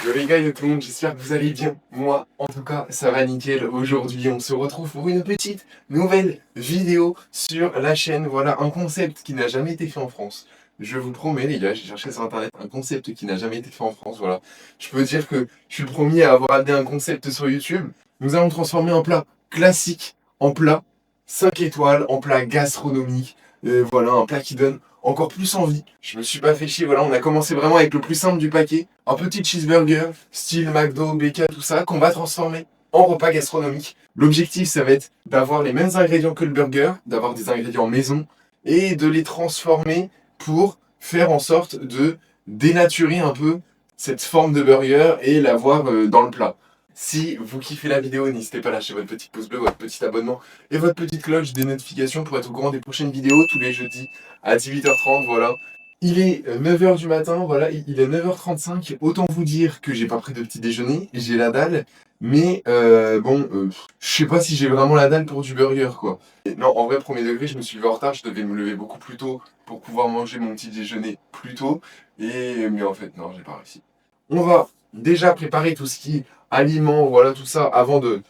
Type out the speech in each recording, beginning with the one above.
Yo les gars, yo tout le monde, j'espère que vous allez bien. Moi, en tout cas, ça va nickel. Aujourd'hui, on se retrouve pour une petite nouvelle vidéo sur la chaîne. Voilà, un concept qui n'a jamais été fait en France. Je vous promets, les gars, j'ai cherché sur internet un concept qui n'a jamais été fait en France. Voilà, je peux dire que je suis le premier à avoir amené un concept sur YouTube. Nous allons transformer un plat classique en plat 5 étoiles, en plat gastronomique. Voilà, un plat qui donne encore plus envie. Je me suis pas fait chier, voilà, on a commencé vraiment avec le plus simple du paquet. Un petit cheeseburger, style McDo, BK, tout ça, qu'on va transformer en repas gastronomique. L'objectif, ça va être d'avoir les mêmes ingrédients que le burger, d'avoir des ingrédients maison, et de les transformer pour faire en sorte de dénaturer un peu cette forme de burger et l'avoir dans le plat. Si vous kiffez la vidéo, n'hésitez pas à lâcher votre petit pouce bleu, votre petit abonnement et votre petite cloche des notifications pour être au courant des prochaines vidéos tous les jeudis à 18h30, voilà. Il est 9h du matin, voilà, il est 9h35. Autant vous dire que j'ai pas pris de petit déjeuner, j'ai la dalle, mais je sais pas si j'ai vraiment la dalle pour du burger, quoi. Et non, en vrai, premier degré, je me suis levé en retard, je devais me lever beaucoup plus tôt pour pouvoir manger mon petit déjeuner plus tôt, mais en fait, non, j'ai pas réussi. On va déjà préparer tout ce qui est aliments, voilà, tout ça, avant de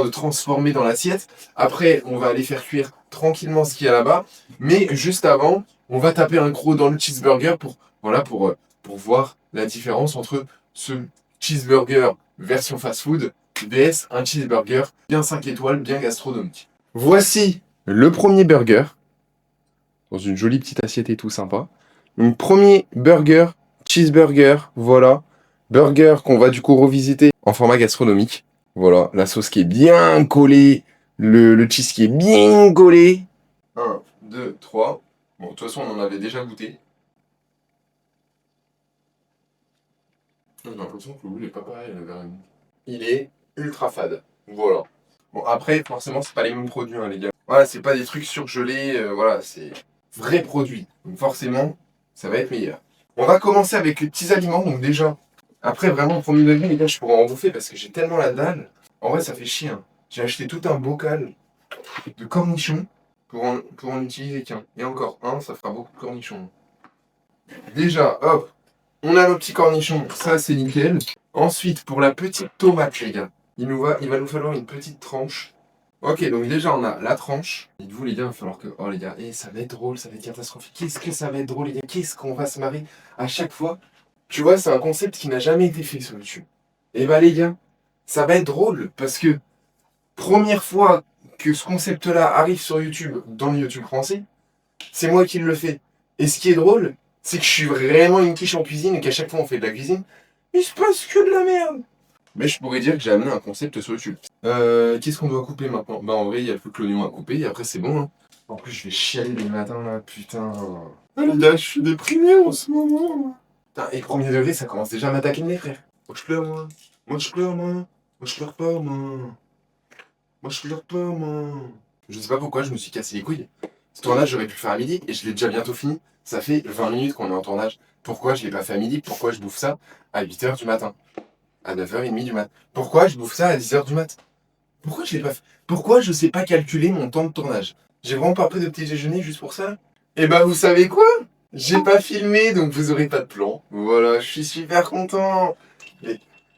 transformer dans l'assiette. Après, on va aller faire cuire tranquillement ce qu'il y a là-bas, mais juste avant, on va taper un croc dans le cheeseburger pour voir la différence entre ce cheeseburger version fast-food vs un cheeseburger bien 5 étoiles, bien gastronomique. Voici le premier burger, dans une jolie petite assiette et tout sympa. Donc premier burger, cheeseburger, voilà. Burger qu'on va du coup revisiter en format gastronomique. Voilà, la sauce qui est bien collée, le cheese qui est bien collé. 1, 2, 3. Bon, de toute façon, on en avait déjà goûté. J'ai l'impression que le goût n'est pas pareil, le verre. Il est ultra fade. Voilà. Bon, après, forcément, c'est pas les mêmes produits, hein, les gars. Voilà, c'est pas des trucs surgelés, voilà, c'est vrais produits. Donc forcément, ça va être meilleur. On va commencer avec les petits aliments, donc déjà. Après, vraiment, au premier degré, les gars, je pourrais en bouffer parce que j'ai tellement la dalle. En vrai, ça fait chier, hein. J'ai acheté tout un bocal de cornichons pour en utiliser qu'un. Et encore un, ça fera beaucoup de cornichons. Déjà, hop, on a nos petits cornichons, ça c'est nickel. Ensuite, pour la petite tomate, les gars, il va nous falloir une petite tranche. Ok, donc déjà on a la tranche. Dites-vous les gars, il va falloir que... Oh les gars, ça va être drôle, ça va être catastrophique. Qu'est-ce que ça va être drôle les gars, qu'est-ce qu'on va se marrer à chaque fois. Tu vois, c'est un concept qui n'a jamais été fait sur YouTube. Et bah les gars, ça va être drôle parce que première fois que ce concept-là arrive sur YouTube, dans le YouTube français, c'est moi qui le fais. Et ce qui est drôle, c'est que je suis vraiment une quiche en cuisine et qu'à chaque fois on fait de la cuisine, il se passe que de la merde. Mais je pourrais dire que j'ai amené un concept sur YouTube. Qu'est-ce qu'on doit couper maintenant? Bah en vrai, il y a plus que l'oignon à couper et après c'est bon. Hein. En plus, je vais chialer les matins là, putain. Ah les gars, je suis déprimé en ce moment. Putain, et premier degré, ça commence déjà à m'attaquer mes frères. Moi je pleure, moi. Moi je pleure, moi. Moi je pleure pas, moi. Moi je pleure pas, moi. Je sais pas pourquoi je me suis cassé les couilles. Ce tournage, j'aurais pu le faire à midi et je l'ai déjà bientôt fini. Ça fait 20 minutes qu'on est en tournage. Pourquoi je l'ai pas fait à midi? Pourquoi je bouffe ça à 8h du matin? À 9h30 du matin? Pourquoi je bouffe ça à 10h du matin? Pourquoi je l'ai pas fait? Pourquoi je sais pas calculer mon temps de tournage? J'ai vraiment pas pris de petit déjeuner juste pour ça? Eh bah vous savez quoi? J'ai pas filmé donc vous aurez pas de plan. Voilà, je suis super content.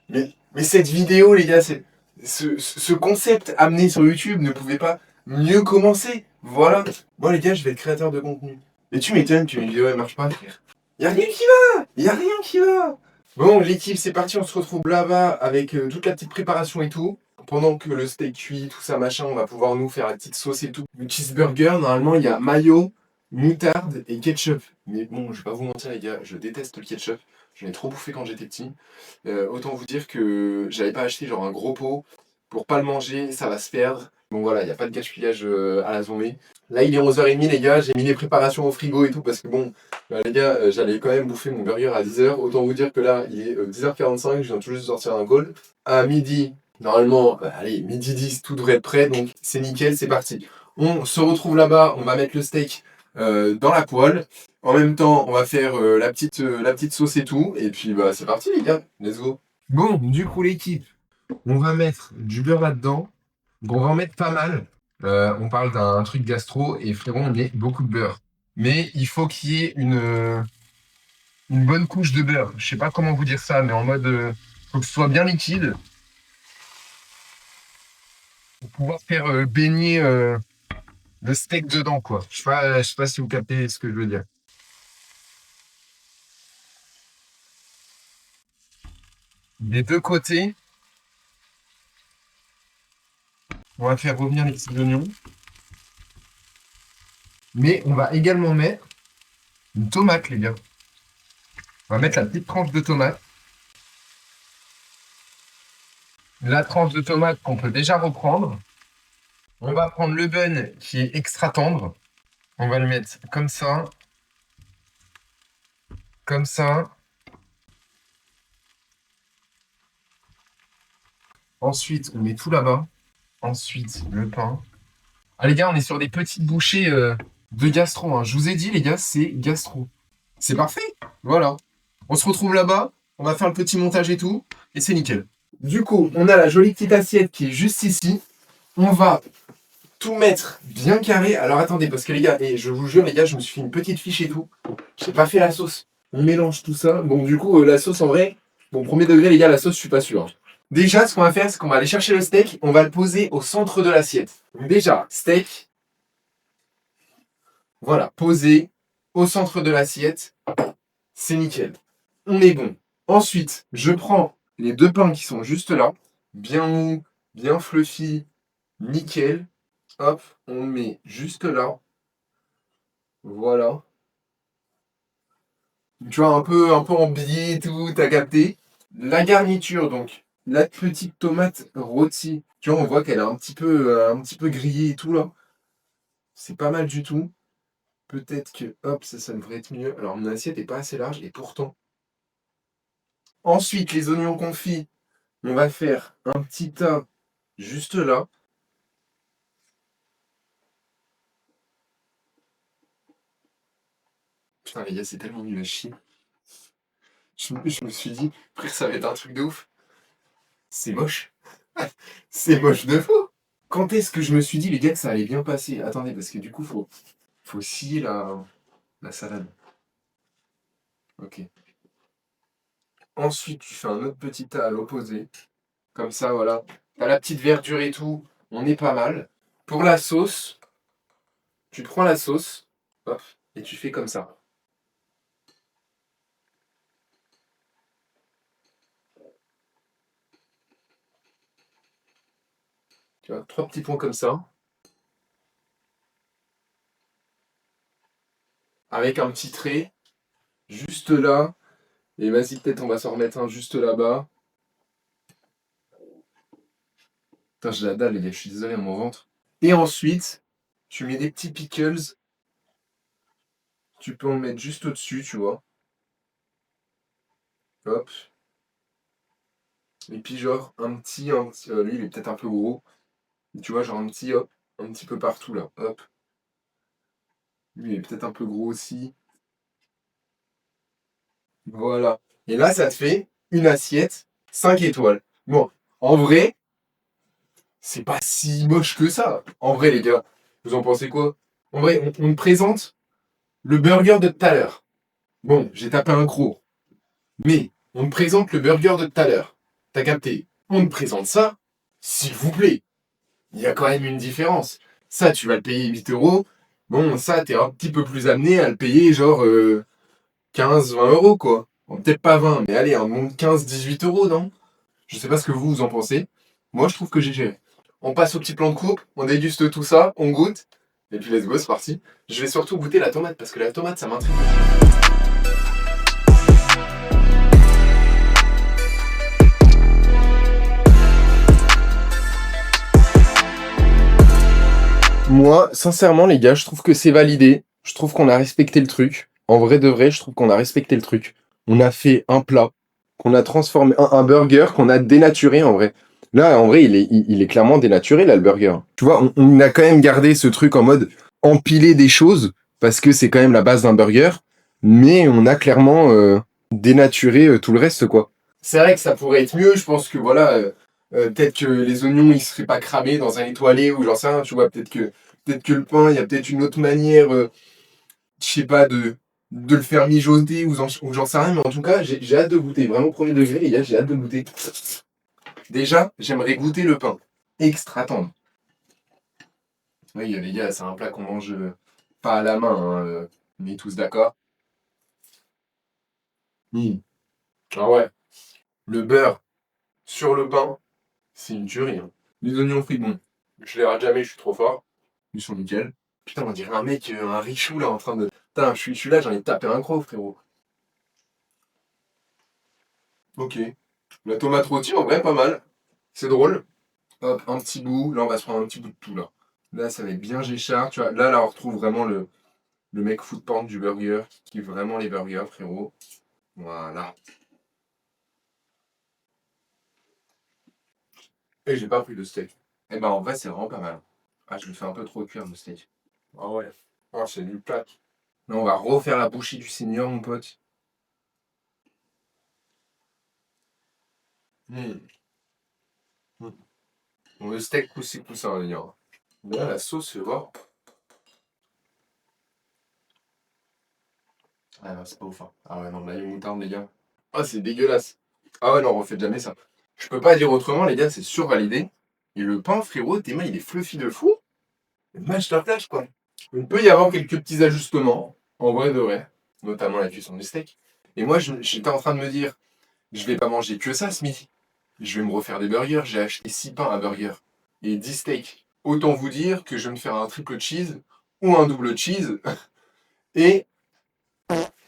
Mais, mais cette vidéo, les gars, ce concept amené sur YouTube ne pouvait pas mieux commencer. Voilà. Moi, les gars, je vais être créateur de contenu. Et tu m'étonnes qu'une vidéo elle marche pas, frère. Y'a rien qui va! Y'a rien qui va! Bon, l'équipe, c'est parti, on se retrouve là-bas avec toute la petite préparation et tout. Pendant que le steak cuit, tout ça, machin, on va pouvoir nous faire la petite sauce et tout. Le cheeseburger, normalement, il y a mayo, moutarde et ketchup. Mais bon, je vais pas vous mentir, les gars, je déteste le ketchup. J'en ai trop bouffé quand j'étais petit. Autant vous dire que j'avais pas acheté genre un gros pot pour pas le manger, ça va se perdre. Bon voilà, il n'y a pas de gaspillage à la zombie. Là, il est 11h30, les gars, j'ai mis les préparations au frigo et tout parce que bon, bah, les gars, j'allais quand même bouffer mon burger à 10h. Autant vous dire que là, il est 10h45, je viens tout juste de sortir d'un call. À midi, normalement, allez, midi 10, tout devrait être prêt, donc c'est nickel, c'est parti. On se retrouve là-bas, on va mettre le steak dans la poêle. En même temps, on va faire la petite sauce et tout. Et puis, bah, c'est parti, les gars. Let's go. Bon, du coup, l'équipe, on va mettre du beurre là-dedans. On va en mettre pas mal. On parle d'un truc gastro et frérot, on met beaucoup de beurre. Mais il faut qu'il y ait une bonne couche de beurre. Je sais pas comment vous dire ça, mais en mode Faut que ce soit bien liquide pour pouvoir faire baigner le steak dedans, quoi. Je sais pas si vous captez ce que je veux dire. Des deux côtés, on va faire revenir les petits oignons. Mais on va également mettre une tomate, les gars. On va mettre la petite tranche de tomate. La tranche de tomate qu'on peut déjà reprendre. On va prendre le bun qui est extra tendre. On va le mettre comme ça. Comme ça. Ensuite, on met tout là-bas. Ensuite, le pain. Ah les gars, on est sur des petites bouchées de gastro, hein. Je vous ai dit, les gars, c'est gastro. C'est parfait. Voilà. On se retrouve là-bas. On va faire le petit montage et tout. Et c'est nickel. Du coup, on a la jolie petite assiette qui est juste ici. On va tout mettre bien carré. Alors attendez, parce que les gars, et je vous jure, les gars, je me suis fait une petite fiche et tout. J'ai pas fait la sauce. On mélange tout ça. Bon, du coup, la sauce en vrai, bon, premier degré, les gars, la sauce, je suis pas sûr. Déjà, ce qu'on va faire, c'est qu'on va aller chercher le steak. On va le poser au centre de l'assiette. Donc déjà, steak. Voilà, posé au centre de l'assiette. C'est nickel. On est bon. Ensuite, je prends les deux pains qui sont juste là. Bien mou, bien fluffy, nickel. Hop, on le met juste là. Voilà. Tu vois, un peu en biais et tout, t'as capté. La garniture, donc, la petite tomate rôtie. Tu vois, on voit qu'elle est un petit peu grillée et tout là. C'est pas mal du tout. Peut-être que, hop, ça devrait être mieux. Alors, mon assiette n'est pas assez large et pourtant. Ensuite, les oignons confits, on va faire un petit tas juste là. Putain, les gars, c'est tellement nul à chier. Je me suis dit, frère, ça va être un truc de ouf. C'est moche. C'est moche de fou. Quand est-ce que je me suis dit, les gars, que ça allait bien passer? Attendez, parce que du coup, faut scier la salade. Ok. Ensuite, tu fais un autre petit tas à l'opposé. Comme ça, voilà. T'as la petite verdure et tout. On est pas mal. Pour la sauce, tu prends la sauce, hop, et tu fais comme ça. Tu vois, trois petits points comme ça. Avec un petit trait, juste là. Et vas-y, peut-être on va s'en remettre un juste là-bas. Putain, j'ai la dalle, les gars, je suis désolé, mon ventre. Et ensuite, tu mets des petits pickles. Tu peux en mettre juste au-dessus, tu vois. Hop. Et puis genre, lui, il est peut-être un peu gros. Tu vois, genre un petit, hop, un petit peu partout, là. Hop. Lui, il est peut-être un peu gros aussi. Voilà. Et là, ça te fait une assiette 5 étoiles. Bon, en vrai, c'est pas si moche que ça. En vrai, les gars, vous en pensez quoi? En vrai, on te présente le burger de tout à l'heure. Bon, j'ai tapé un gros. Mais on me présente le burger de tout à l'heure. T'as capté? On me présente ça, s'il vous plaît. Il y a quand même une différence. Ça, tu vas le payer 8 euros. Bon, ça, t'es un petit peu plus amené à le payer genre 15-20 euros, quoi. Bon, peut-être pas 20, mais allez, un bon 15-18 euros, non? Je sais pas ce que vous en pensez. Moi, je trouve que j'ai géré. On passe au petit plan de coupe, on déguste tout ça, on goûte. Et puis let's go, c'est parti. Je vais surtout goûter la tomate, parce que la tomate, ça m'intrigue. Moi, sincèrement, les gars, je trouve que c'est validé. Je trouve qu'on a respecté le truc. En vrai de vrai, je trouve qu'on a respecté le truc. On a fait un plat, qu'on a transformé, un burger qu'on a dénaturé en vrai. Là, en vrai, il est clairement dénaturé, là, le burger. Tu vois, on a quand même gardé ce truc en mode empiler des choses, parce que c'est quand même la base d'un burger, mais on a clairement dénaturé tout le reste, quoi. C'est vrai que ça pourrait être mieux, je pense que voilà, peut-être que les oignons, ils seraient pas cramés dans un étoilé, ou j'en sais rien, tu vois, peut-être que le pain, il y a peut-être une autre manière, je sais pas, de le faire mijoter ou j'en sais rien, mais en tout cas, j'ai hâte de goûter. Vraiment, premier degré, les gars, j'ai hâte de goûter. Déjà, j'aimerais goûter le pain. Extra tendre. Oui, les gars, c'est un plat qu'on mange pas à la main, hein, on est tous d'accord. Ah ouais, le beurre sur le pain, c'est une tuerie, hein. Les oignons frits, bon, je les rate jamais, je suis trop fort. Ils sont nickel. Putain, on dirait un mec, un richou là, en train de. Putain, je suis là, j'en ai tapé un croc, frérot. Ok. La tomate rôtie, en vrai, pas mal. C'est drôle. Hop, un petit bout. Là, on va se prendre un petit bout de tout, là. Là, ça va être bien Géchard. Tu vois, là, on retrouve vraiment le mec food porn du burger qui kiffe vraiment les burgers, frérot. Voilà. Et j'ai pas pris de steak. Eh ben, en vrai, c'est vraiment pas mal. Ah, je me fais un peu trop cuire, le steak. Ah ouais. Ah, c'est du plat. Là, on va refaire la bouchée du seigneur, mon pote. Hmm. Hmm. Bon, le steak coussi coussin, les gars. Là, la sauce, tu vois. Ah non, c'est pas ouf, hein. Ah ouais, non, l'ail moutarde, les gars. Ah, c'est dégueulasse. Ah ouais, non, on refait jamais ça. Je peux pas dire autrement, les gars, c'est survalidé. Et le pain, frérot, tes mains, il est fluffy de fou. Masterclass, quoi. Il peut y avoir quelques petits ajustements, en vrai de vrai. Notamment la cuisson du steak. Et moi, j'étais en train de me dire, je vais pas manger que ça ce midi. Je vais me refaire des burgers. J'ai acheté 6 pains à burger et 10 steaks. Autant vous dire que je vais me faire un triple cheese ou un double cheese. Et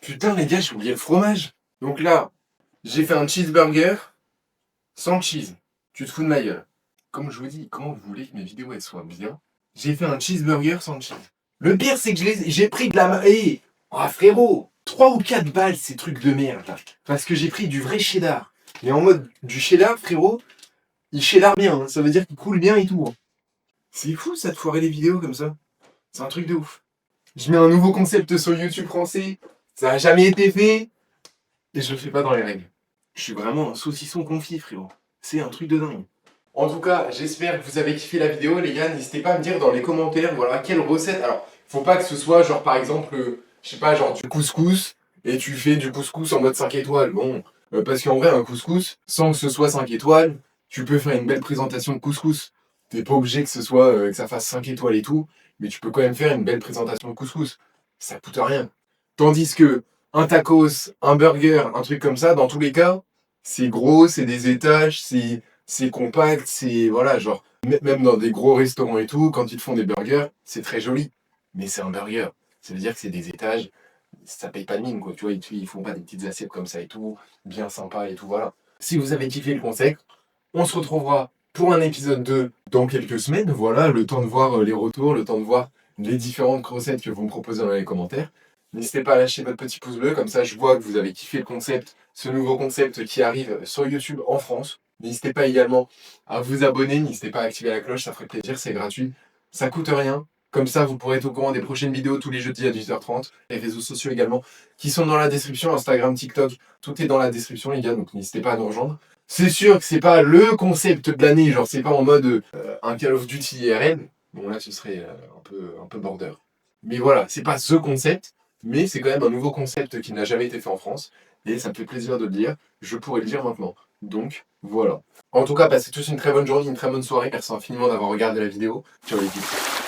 putain, les gars, j'ai oublié le fromage. Donc là, j'ai fait un cheeseburger sans cheese. Tu te fous de ma gueule. Comme je vous dis, comment vous voulez que mes vidéos elles soient bien? J'ai fait un cheeseburger sans cheese. Le pire, c'est que j'ai pris de la. Eh oh, frérot, 3 ou 4 balles ces trucs de merde là. Parce que j'ai pris du vrai cheddar. Et en mode, du cheddar, frérot, il cheddar bien. Hein. Ça veut dire qu'il coule bien et tout. Hein. C'est fou ça de foirer les vidéos comme ça. C'est un truc de ouf. Je mets un nouveau concept sur YouTube français. Ça a jamais été fait. Et je le fais pas dans les règles. Je suis vraiment un saucisson confit, frérot. C'est un truc de dingue. En tout cas, j'espère que vous avez kiffé la vidéo, les gars. N'hésitez pas à me dire dans les commentaires, voilà, quelle recette. Alors, faut pas que ce soit genre par exemple, je sais pas, genre du couscous, et tu fais du couscous en mode 5 étoiles. Bon, parce qu'en vrai, un couscous, sans que ce soit 5 étoiles, tu peux faire une belle présentation de couscous. T'es pas obligé que ce soit, que ça fasse 5 étoiles et tout, mais tu peux quand même faire une belle présentation de couscous. Ça coûte rien. Tandis que un tacos, un burger, un truc comme ça, dans tous les cas, c'est gros, c'est des étages, c'est compact, c'est voilà, genre, même dans des gros restaurants et tout, quand ils te font des burgers, c'est très joli. Mais c'est un burger. Ça veut dire que c'est des étages, ça paye pas de mine, quoi. Tu vois, ils font pas des petites assiettes comme ça et tout, bien sympa et tout, voilà. Si vous avez kiffé le concept, on se retrouvera pour un épisode 2 dans quelques semaines. Voilà, le temps de voir les retours, le temps de voir les différentes recettes que vous me proposez dans les commentaires. N'hésitez pas à lâcher votre petit pouce bleu, comme ça je vois que vous avez kiffé le concept, ce nouveau concept qui arrive sur YouTube en France. N'hésitez pas également à vous abonner, n'hésitez pas à activer la cloche, ça ferait plaisir, c'est gratuit, ça coûte rien. Comme ça, vous pourrez être au courant des prochaines vidéos tous les jeudis à 18h30. Les réseaux sociaux également, qui sont dans la description, Instagram, TikTok, tout est dans la description les gars, donc n'hésitez pas à nous rejoindre. C'est sûr que c'est pas le concept de l'année, genre c'est pas en mode un Call of Duty IRL. Bon là ce serait un peu border. Mais voilà, c'est pas ce concept, mais c'est quand même un nouveau concept qui n'a jamais été fait en France. Et ça me fait plaisir de le dire, je pourrais le dire maintenant. Donc voilà. En tout cas, passez tous une très bonne journée, une très bonne soirée. Merci infiniment d'avoir regardé la vidéo. Ciao les geeks.